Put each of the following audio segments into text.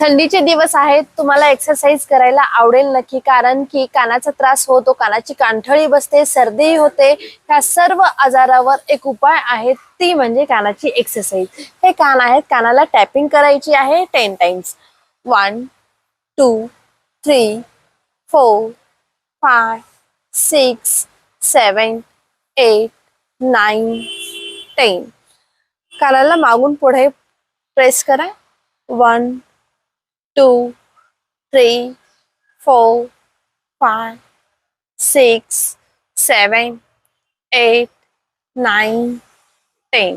थंडीचे दिवस आहेत, तुम्हाला एक्सरसाइज करायला आवडेल नक्की, कारण की कानाचा त्रास होतो, कानाची कानठळी बसते, सर्दी होते. ह्या सर्व आजारावर एक उपाय आहे, ती म्हणजे कानाची एक्सरसाइज. हे कान आहेत, कानाला टॅपिंग करायची आहे 10 टाइम्स. 1 2 3 4 5 6 7 8 9 10. कानाला मागून पुढे प्रेस करा. 1 2 3 4 5 6 7 8 9 10.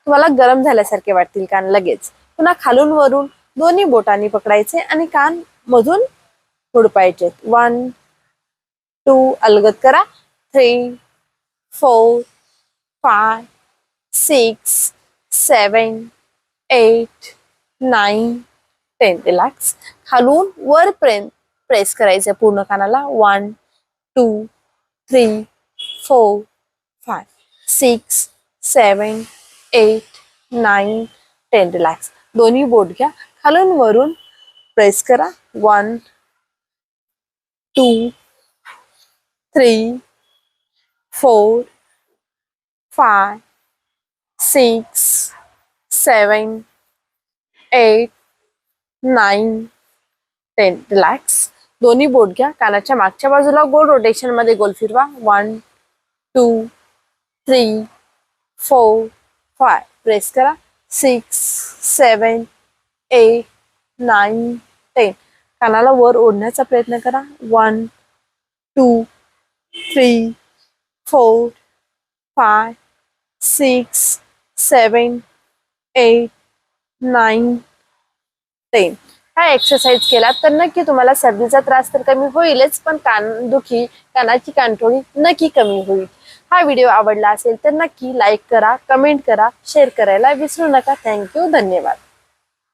तुम्हाला गरम झाल्यासारखे वाटतील कान लगेच. पुन्हा खालून वरून दोन्ही बोटांनी पकडायचे आणि कान मधून हुडपायचे. 1 2 अलगद करा. 3 4 5 6 7 8 9 10. रिलॅक्स. खालून वर प्रेस करायचे पूर्ण कानाला. 1 2 3 4 5 6 7 8 9 10. रिलॅक्स. दोन्ही बोट घ्या, खालून वरून प्रेस करा. 1 2 3 4 5 6 7 8 9 10. रिलॅक्स. दोन्ही बोट घ्या, कानाच्या मागच्या बाजूला गोल रोटेशन मध्ये गोल फिरवा. 1 2 3 4 5. प्रेस करा. 6 7 8 9 10. कानाला वर ओढण्याचा प्रयत्न करा. 1 2 3 4 5 6 7 8 9 10. हा एक्सरसाइज केला तर नक्की तुम्हाला सर्दीचा त्रास तर कमी होईलच, पण कानदुखी, कानाची कानठोळी नक्की कमी होईल. हा व्हिडिओ आवडला असेल तर नक्की लाईक करा, कमेंट करा, शेअर करायला विसरू नका. थँक्यू, धन्यवाद.